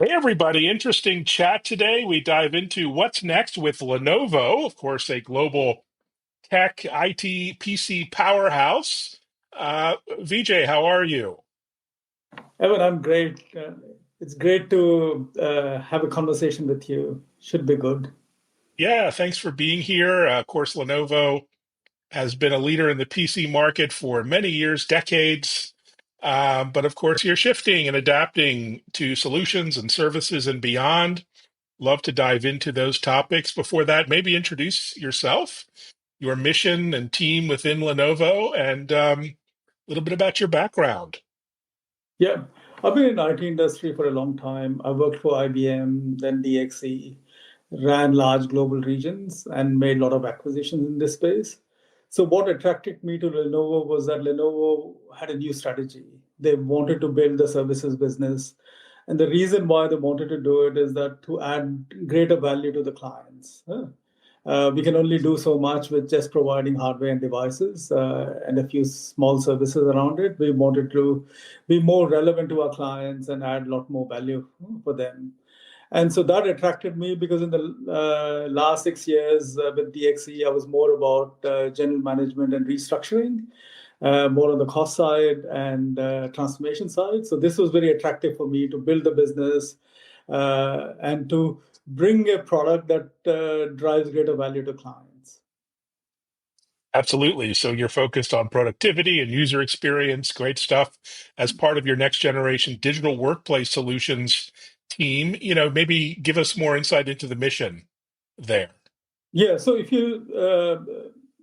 Hey, everybody. Interesting chat today. We dive into what's next with Lenovo, of course, a global tech IT PC powerhouse. Vijay, how are you? Evan, I'm great. It's great to have a conversation with you. Should be good. Yeah, thanks for being here. Of course, Lenovo has been a leader in the PC market for many years, decades. But of course, you're shifting and adapting to solutions and services and beyond. Love to dive into those topics. Before that, maybe introduce yourself, your mission and team within Lenovo, and a little bit about your background. Yeah, I've been in IT industry for a long time. I worked for IBM, then DXE, ran large global regions, and made a lot of acquisitions in this space. So what attracted me to Lenovo was that Lenovo had a new strategy. They wanted to build the services business. And the reason why they wanted to do it is that to add greater value to the clients. We can only do so much with just providing hardware and devices and a few small services around it. We wanted to be more relevant to our clients and add a lot more value for them. And so that attracted me because in the last 6 years with DXE, I was more about general management and restructuring, more on the cost side and transformation side. So this was very attractive for me to build the business and to bring a product that drives greater value to clients. Absolutely. So you're focused on productivity and user experience. Great stuff. As part of your next generation digital workplace solutions team, maybe give us more insight into the mission there. Yeah, so if you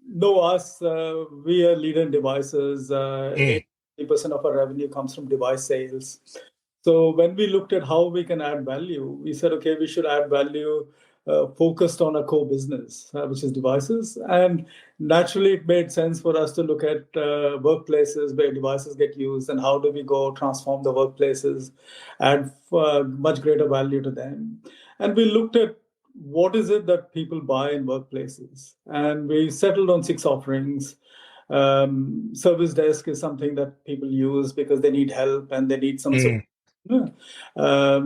know us, we are leader in devices. Mm, 80% of our revenue comes from device sales. So when we looked at how we can add value, we said, okay, we should add value focused on a core business, which is devices. And naturally, it made sense for us to look at workplaces where devices get used and how do we go transform the workplaces, add much greater value to them. And we looked at what is it that people buy in workplaces. And we settled on 6 offerings. Service desk is something that people use because they need help and they need some support. mm. Yeah.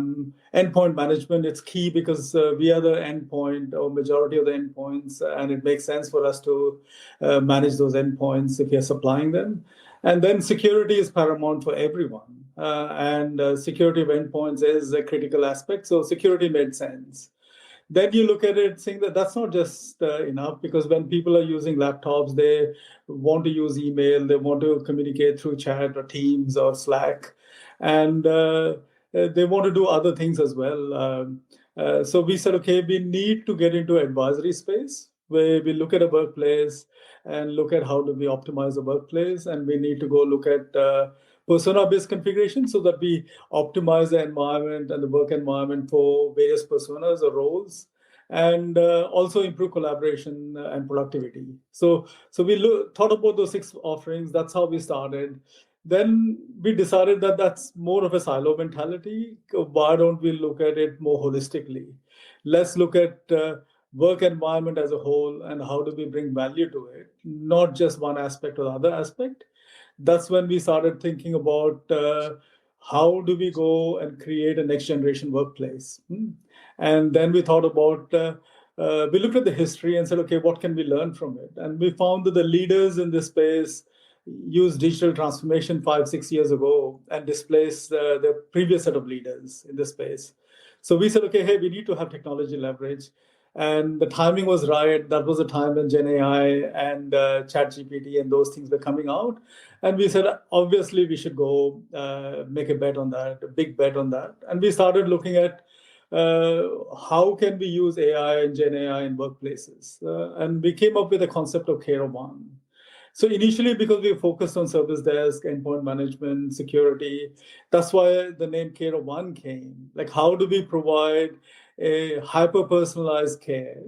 Endpoint management, it's key because we are the endpoint or majority of the endpoints, and it makes sense for us to manage those endpoints if we are supplying them. And then security is paramount for everyone. And security of endpoints is a critical aspect. So security made sense. Then you look at it saying that that's not just enough because when people are using laptops, they want to use email, they want to communicate through chat or Teams or Slack, and they want to do other things as well. So we said, okay, we need to get into advisory space where we look at a workplace and look at how do we optimize the workplace, and we need to go look at persona-based configuration so that we optimize the environment and the work environment for various personas or roles, and also improve collaboration and productivity. So we thought about those 6 offerings. That's how we started. Then we decided that that's more of a silo mentality. Why don't we look at it more holistically? Let's look at work environment as a whole and how do we bring value to it, not just one aspect or the other aspect. That's when we started thinking about how do we go and create a next generation workplace. And then we thought about, we looked at the history and said, okay, what can we learn from it? And we found that the leaders in this space used digital transformation 5, 6 years ago and displaced the previous set of leaders in this space. So we said, okay, hey, we need to have technology leverage. And the timing was right. That was the time when Gen AI and Chat GPT and those things were coming out. And we said, obviously, we should go make a bet on that, a big bet on that. And we started looking at how can we use AI and Gen AI in workplaces. And we came up with a concept of Care of One. So initially, because we focused on service desk, endpoint management, security, that's why the name Care of One came. Like, how do we provide a hyper personalized care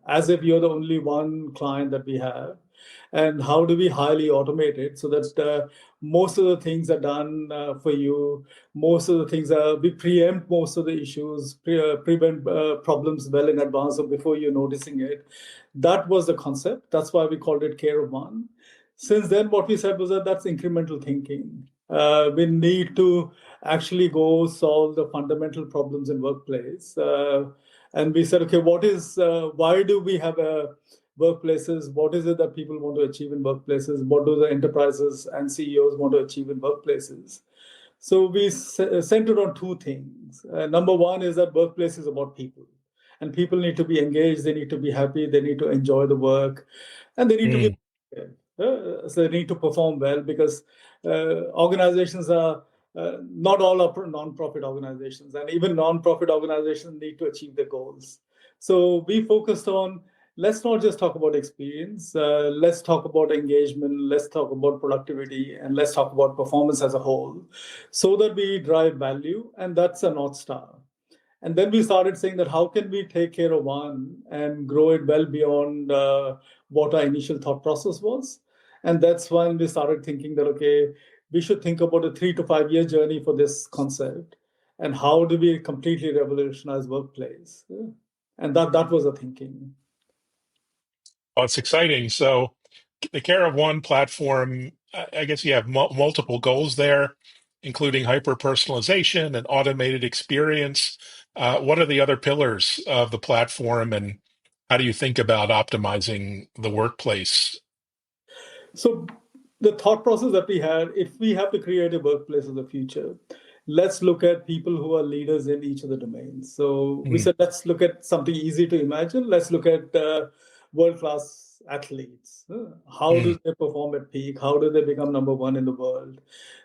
as if you're the only one client that we have? And how do we highly automate it so that most of the things are done for you? Most of the things are, we preempt most of the issues, prevent problems well in advance or before you're noticing it. That was the concept. That's why we called it Care of One. Since then, what we said was that that's incremental thinking. We need to actually go solve the fundamental problems in workplace. And we said, okay, why do we have workplaces? What is it that people want to achieve in workplaces? What do the enterprises and CEOs want to achieve in workplaces? So we centered on two things. Number one is that workplace is about people, and people need to be engaged. They need to be happy. They need to enjoy the work, and they need to be. Mm. So they need to perform well because organizations are not all are non-profit organizations, and even non-profit organizations need to achieve their goals. So we focused on, let's not just talk about experience. Let's talk about engagement. Let's talk about productivity, and let's talk about performance as a whole, so that we drive value, and that's a North Star. And then we started saying that how can we take care of one and grow it well beyond what our initial thought process was. And that's when we started thinking that, okay, we should think about a 3 to 5 year journey for this concept, and how do we completely revolutionize workplace. Yeah. And that was the thinking. Oh, it's exciting. So the Care of One platform, I guess you have multiple goals there, including hyper personalization and automated experience. What are the other pillars of the platform, and how do you think about optimizing the workplace? So the thought process that we had, if we have to create a workplace of the future, let's look at people who are leaders in each of the domains. So we Mm. said, let's look at something easy to imagine. Let's look at world-class athletes. How do Mm. they perform at peak? How do they become number one in the world?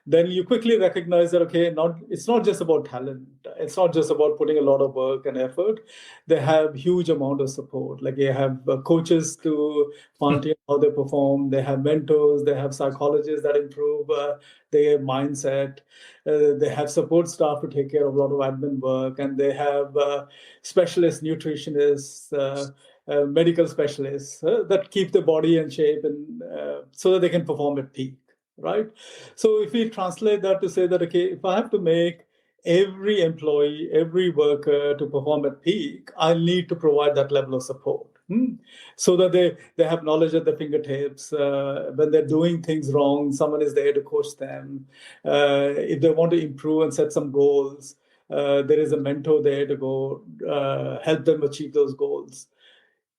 Then you quickly recognize that, okay, it's not just about talent. It's not just about putting a lot of work and effort. They have huge amount of support. Like they have coaches to monitor how they perform. They have mentors. They have psychologists that improve their mindset. They have support staff to take care of a lot of admin work, and they have specialists, nutritionists, medical specialists that keep the body in shape, and so that they can perform at peak, right? So if we translate that to say that, okay, if I have to make every employee, every worker to perform at peak, I need to provide that level of support. So that they have knowledge at their fingertips. When they're doing things wrong, someone is there to coach them. If they want to improve and set some goals, there is a mentor there to go help them achieve those goals.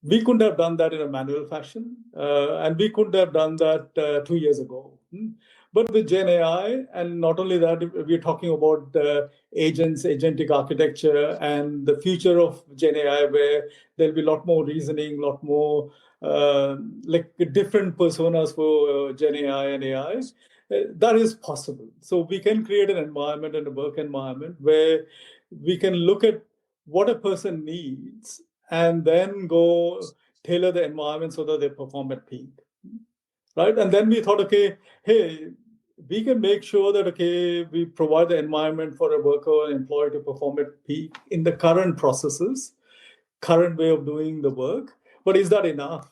We couldn't have done that in a manual fashion, and we couldn't have done that 2 years ago. But with Gen AI, and not only that, we're talking about agents, agentic architecture, and the future of Gen AI, where there'll be a lot more reasoning, a lot more like different personas for Gen AI and AI. That is possible. So we can create an environment and a work environment where we can look at what a person needs and then go tailor the environment so that they perform at peak, right? And then we thought, okay, hey, we can make sure that, okay, we provide the environment for a worker or employee to perform at peak in the current processes, current way of doing the work. But is that enough?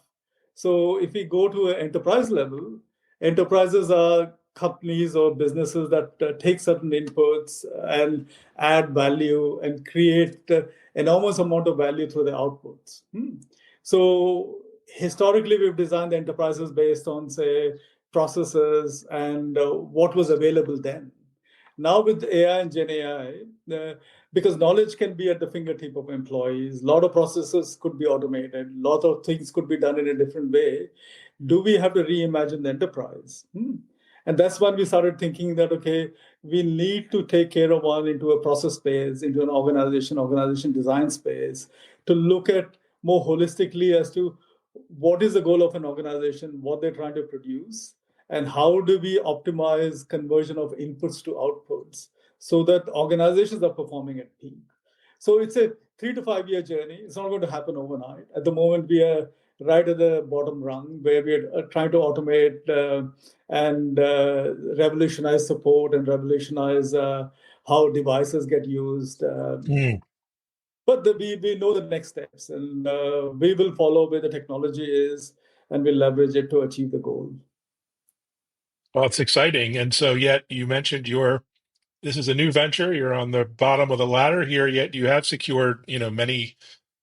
So if we go to an enterprise level, enterprises are companies or businesses that take certain inputs and add value and create enormous amount of value through the outputs. So historically, we've designed the enterprises based on, say, processes and what was available then. Now with AI and Gen AI, because knowledge can be at the fingertip of employees, a lot of processes could be automated, a lot of things could be done in a different way. Do we have to reimagine the enterprise? And that's when we started thinking that, okay, we need to take care of one into a process space, into an organization design space, to look at more holistically as to what is the goal of an organization, what they're trying to produce, and how do we optimize conversion of inputs to outputs so that organizations are performing at peak. So it's a 3 to 5 year journey. It's not going to happen overnight. At the moment, we are right at the bottom rung where we're trying to automate and revolutionize support and revolutionize how devices get used. Mm. But we know the next steps, and we will follow where the technology is, and we'll leverage it to achieve the goal. Well, it's exciting. And so, yet you mentioned this is a new venture. You're on the bottom of the ladder here, yet you have secured, many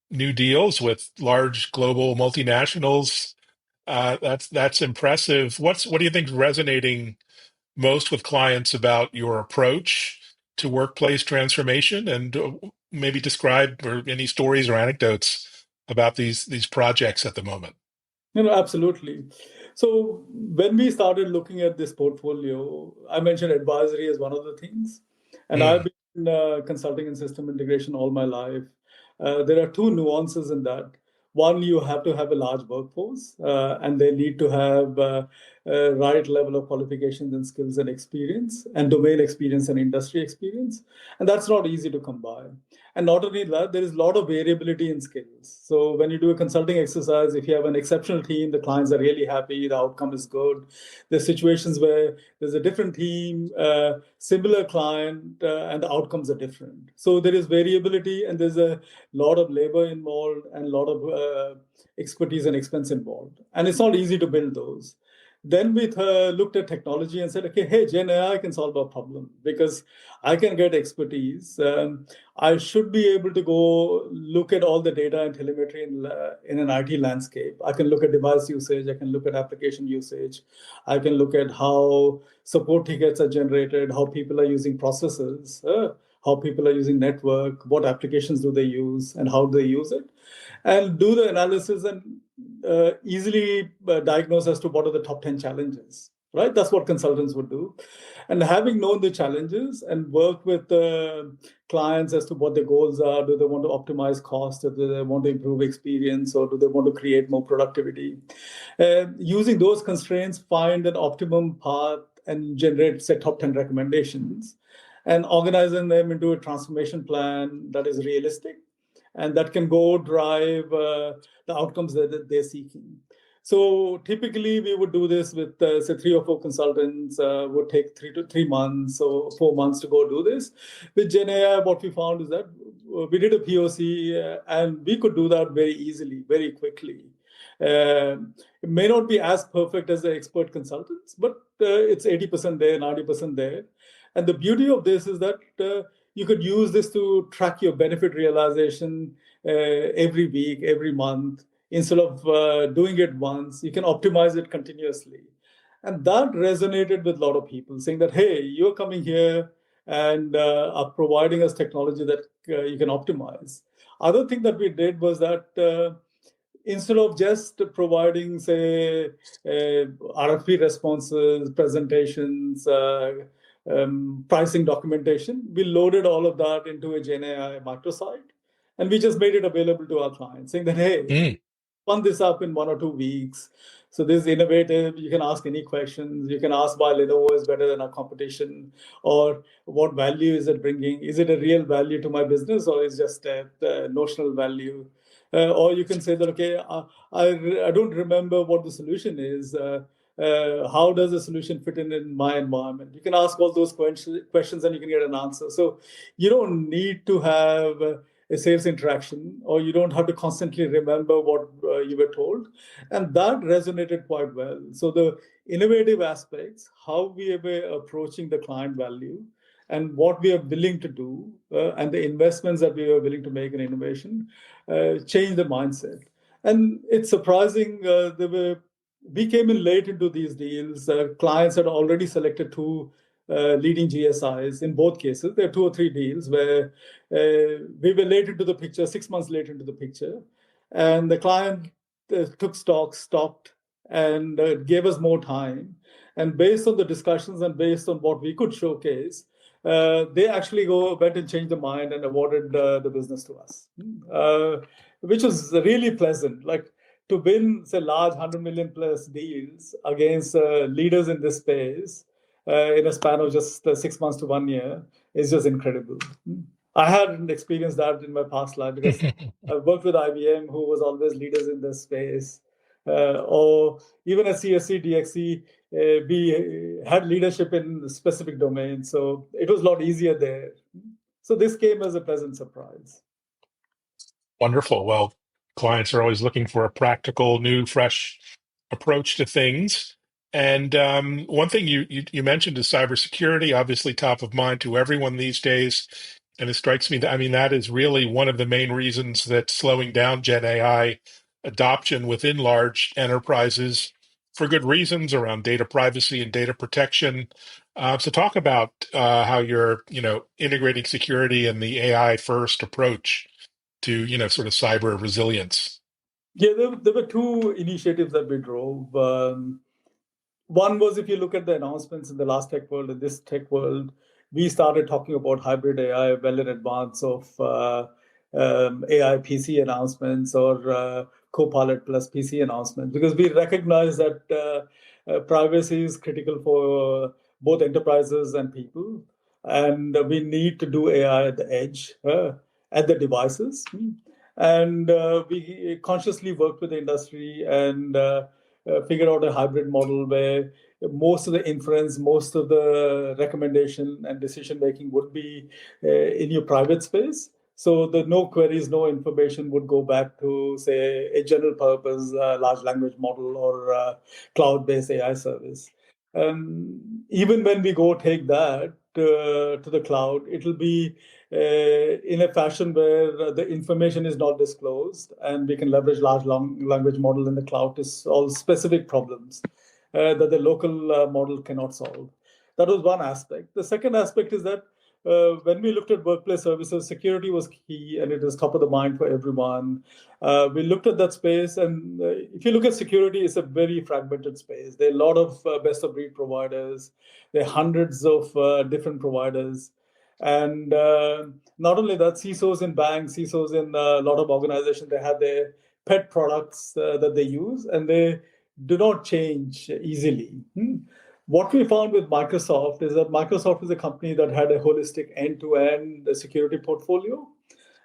new deals with large global multinationals. That's impressive. What do you think is resonating most with clients about your approach? to workplace transformation, and maybe describe or any stories or anecdotes about these projects at the moment. Absolutely. So when we started looking at this portfolio, I mentioned advisory as one of the things, and I've Mm, been in consulting and system integration all my life. There are two nuances in that. One, you have to have a large workforce, and they need to have right level of qualifications and skills and experience, and domain experience and industry experience, and that's not easy to combine. And not only that, there is a lot of variability in skills. So when you do a consulting exercise, if you have an exceptional team, the clients are really happy, the outcome is good. There's situations where there's a different team, similar client, and the outcomes are different. So there is variability, and there's a lot of labor involved and a lot of expertise and expense involved. And it's not easy to build those. Then we looked at technology and said, okay, hey, Gen AI can solve our problem because I can get expertise. I should be able to go look at all the data and telemetry in an IT landscape. I can look at device usage. I can look at application usage. I can look at how support tickets are generated, how people are using processes, how people are using network, what applications do they use, and how do they use it, and do the analysis and easily diagnose as to what are the top 10 challenges, right? That's what consultants would do. And having known the challenges and work with clients as to what their goals are, do they want to optimize cost, or do they want to improve experience, or do they want to create more productivity? Using those constraints, find an optimum path and generate, say, top 10 recommendations, and organizing them into a transformation plan that is realistic and that can go drive the outcomes that they're seeking. So typically we would do this with say 3 or 4 consultants, would take 3 months or 4 months to go do this. With Gen AI, what we found is that we did a POC and we could do that very easily, very quickly. It may not be as perfect as the expert consultants, but it's 80% there, 90% there. And the beauty of this is that you could use this to track your benefit realization every week, every month. Instead of doing it once, you can optimize it continuously. And that resonated with a lot of people saying that, hey, you're coming here and are providing us technology that you can optimize. Other thing that we did was that instead of just providing, say, RFP responses, presentations, pricing documentation, we loaded all of that into a Gen AI microsite, and we just made it available to our clients, saying that, hey, mm, spun this up in 1 or 2 weeks. So this is innovative. You can ask any questions. You can ask why Lenovo is better than our competition, or what value is it bringing? Is it a real value to my business, or is just a notional value? Or you can say that, okay, I don't remember what the solution is. How does the solution fit in my environment? You can ask all those questions and you can get an answer. So you don't need to have a sales interaction, or you don't have to constantly remember what you were told. And that resonated quite well. So the innovative aspects, how we were approaching the client value, and what we are willing to do, and the investments that we are willing to make in innovation, change the mindset. And it's surprising, we came in late into these deals. Clients had already selected 2 leading GSIs. In both cases, there are 2 or 3 deals where we were late into the picture, 6 months late into the picture, and the client took stock, stopped, and gave us more time. And based on the discussions and based on what we could showcase, they actually went and changed the mind and awarded the business to us, which was really pleasant. Like, to win, say, large 100 million plus deals against leaders in this space in a span of just 6 months to 1 year is just incredible. I hadn't experienced that in my past life because I've worked with IBM, who was always leaders in this space, or even at CSC, DXC, we had leadership in specific domains, so it was a lot easier there. So this came as a pleasant surprise. Wonderful. Well, clients are always looking for a practical, new, fresh approach to things. And one thing you mentioned is cybersecurity, obviously top of mind to everyone these days. And it strikes me that, I mean, that is really one of the main reasons that's slowing down Gen AI adoption within large enterprises for good reasons around data privacy and data protection. So talk about how you're, integrating security and the AI first approach to, sort of cyber resilience. Yeah, there were two initiatives that we drove. One was, if you look at the announcements in the last Tech World and this Tech World, we started talking about hybrid AI well in advance of AI PC announcements or Copilot plus PC announcements, because we recognize that privacy is critical for both enterprises and people. And we need to do AI at the edge, at the devices. And we consciously worked with the industry and figure out a hybrid model where most of the inference, most of the recommendation and decision making would be in your private space. So the no queries, no information would go back to, say, a general purpose large language model or cloud-based AI service. Even when we go take that to the cloud, it'll be in a fashion where the information is not disclosed, and we can leverage large language model in the cloud to solve specific problems that the local model cannot solve. That was one aspect. The second aspect is that when we looked at workplace services, security was key, and it is top of the mind for everyone. We looked at that space, and if you look at security, it's a very fragmented space. There are a lot of best-of-breed providers. There are hundreds of different providers. And not only that, CISOs in banks, CISOs in a lot of organizations, they have their pet products that they use, and they do not change easily. What we found with Microsoft is that Microsoft is a company that had a holistic end-to-end security portfolio.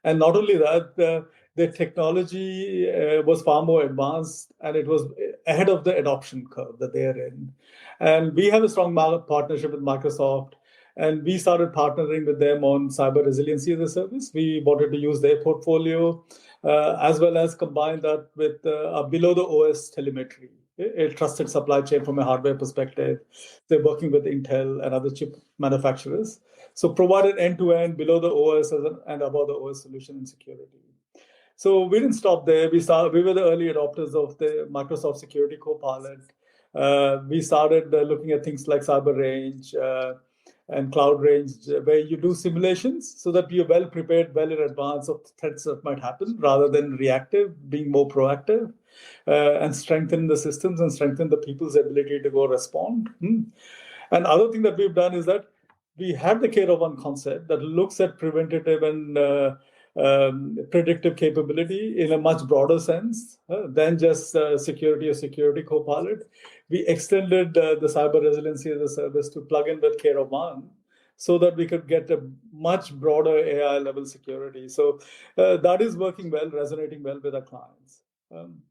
And not only that, the technology was far more advanced, and it was ahead of the adoption curve that they are in. And we have a strong partnership with Microsoft, and we started partnering with them on cyber resiliency as a service. We wanted to use their portfolio as well as combine that with a below the OS telemetry, a trusted supply chain from a hardware perspective. They're working with Intel and other chip manufacturers. So provided end-to-end below the OS and above the OS solution in security. So we didn't stop there. We were the early adopters of the Microsoft Security Copilot. We started looking at things like Cyber Range and Cloud Range, where you do simulations so that you're well prepared, well in advance of threats that might happen, rather than reactive, being more proactive, and strengthen the systems and strengthen the people's ability to go respond. And other thing that we've done is that we have the Care of One concept that looks at preventative and predictive capability in a much broader sense than just security or security copilot. We extended the cyber resiliency as a service to plug in with Care of One, so that we could get a much broader AI level security. So that is working well, resonating well with our clients.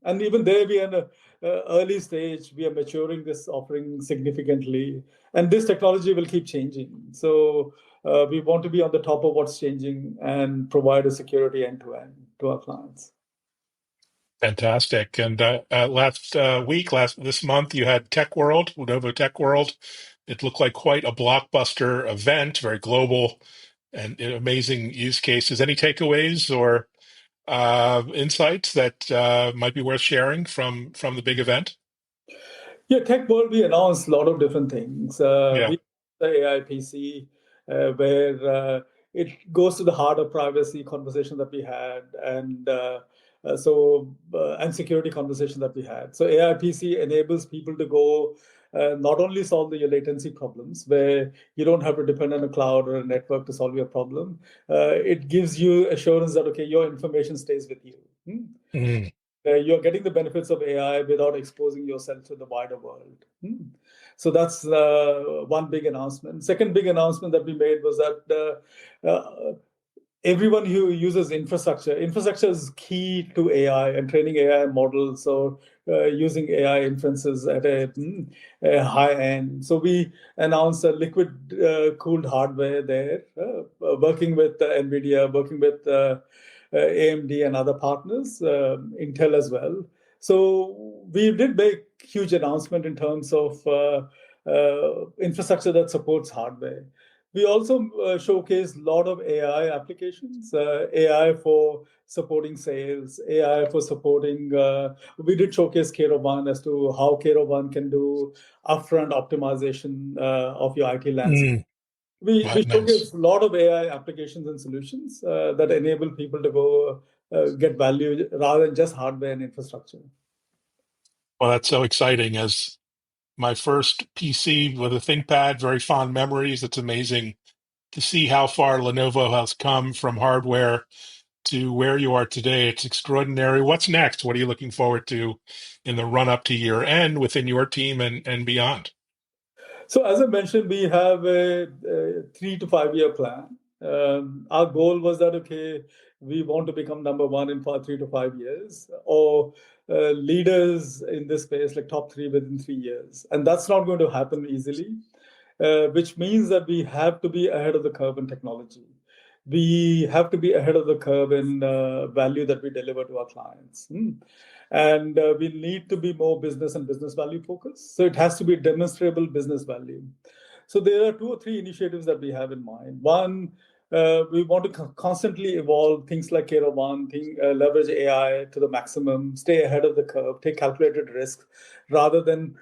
And even there, we are in an early stage. We are maturing this offering significantly, and this technology will keep changing. So we want to be on the top of what's changing and provide a security end-to-end to our clients. Fantastic. And this month, you had Tech World, Lenovo Tech World. It looked like quite a blockbuster event, very global and amazing use cases. Any takeaways or insights that might be worth sharing from the big event? Yeah, Tech World, we announced a lot of different things. Yeah. We the AI PC, where it goes to the heart of privacy conversation that we had, and and security conversation that we had. So AI PC enables people to go not only solve your latency problems, where you don't have to depend on a cloud or a network to solve your problem. It gives you assurance that, okay, your information stays with you. Mm. You're getting the benefits of AI without exposing yourself to the wider world. So that's one big announcement. Second big announcement that we made was that everyone who uses infrastructure is key to AI and training AI models, or using AI inferences at a high end. So we announced a liquid cooled hardware there, working with NVIDIA, working with AMD and other partners, Intel as well. So we did make huge announcement in terms of infrastructure that supports hardware. We also showcase a lot of AI applications, AI for supporting sales, AI for supporting. We did showcase Kero1 as to how Kero1 can do upfront optimization of your IT landscape. Mm, We right, nice. showcase a lot of AI applications and solutions that enable people to go get value rather than just hardware and infrastructure. Well, that's so exciting. As my first PC with a ThinkPad, very fond memories. It's amazing to see how far Lenovo has come from hardware to where you are today. It's extraordinary. What's next? What are you looking forward to in the run up to year end within your team and beyond? So, as I mentioned, we have a 3 to 5 year plan. Our goal was that, okay, we want to become number one in for 3 to 5 years, or leaders in this space, like top three within 3 years. And that's not going to happen easily, which means that we have to be ahead of the curve in technology. We have to be ahead of the curve in value that we deliver to our clients. And we need to be more business and business value focused. So it has to be demonstrable business value. So there are 2 or 3 initiatives that we have in mind. One, we want to constantly evolve things like Kero One, leverage AI to the maximum, stay ahead of the curve, take calculated risks, rather than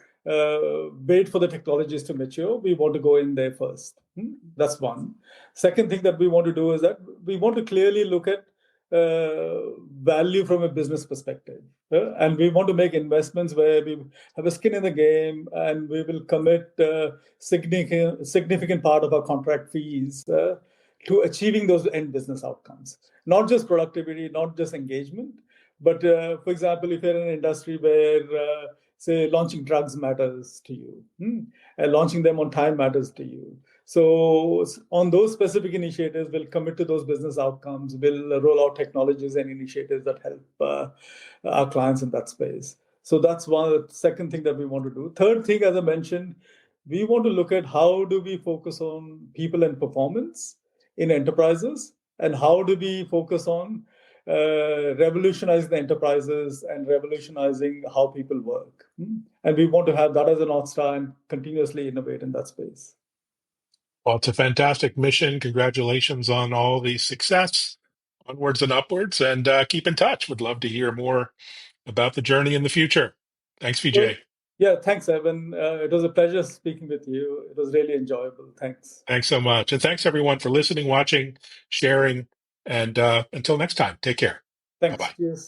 wait for the technologies to mature. We want to go in there first. That's one. Second thing that we want to do is that we want to clearly look at value from a business perspective. And we want to make investments where we have a skin in the game, and we will commit significant part of our contract fees to achieving those end business outcomes. Not just productivity, not just engagement, but for example, if you're in an industry where say launching drugs matters to you, and launching them on time matters to you. So on those specific initiatives, we'll commit to those business outcomes. We'll roll out technologies and initiatives that help our clients in that space. So that's one second thing that we want to do. Third thing, as I mentioned, we want to look at how do we focus on people and performance in enterprises, and how do we focus on revolutionizing the enterprises and revolutionizing how people work. And we want to have that as a North Star and continuously innovate in that space. Well, it's a fantastic mission. Congratulations on all the success, onwards and upwards, and keep in touch. Would love to hear more about the journey in the future. Thanks, Well, Vijay. yeah, thanks, Evan. It was a pleasure speaking with you. It was really enjoyable. Thanks. Thanks so much. And thanks, everyone, for listening, watching, sharing. And until next time, take care. Bye Thanks. bye. Cheers.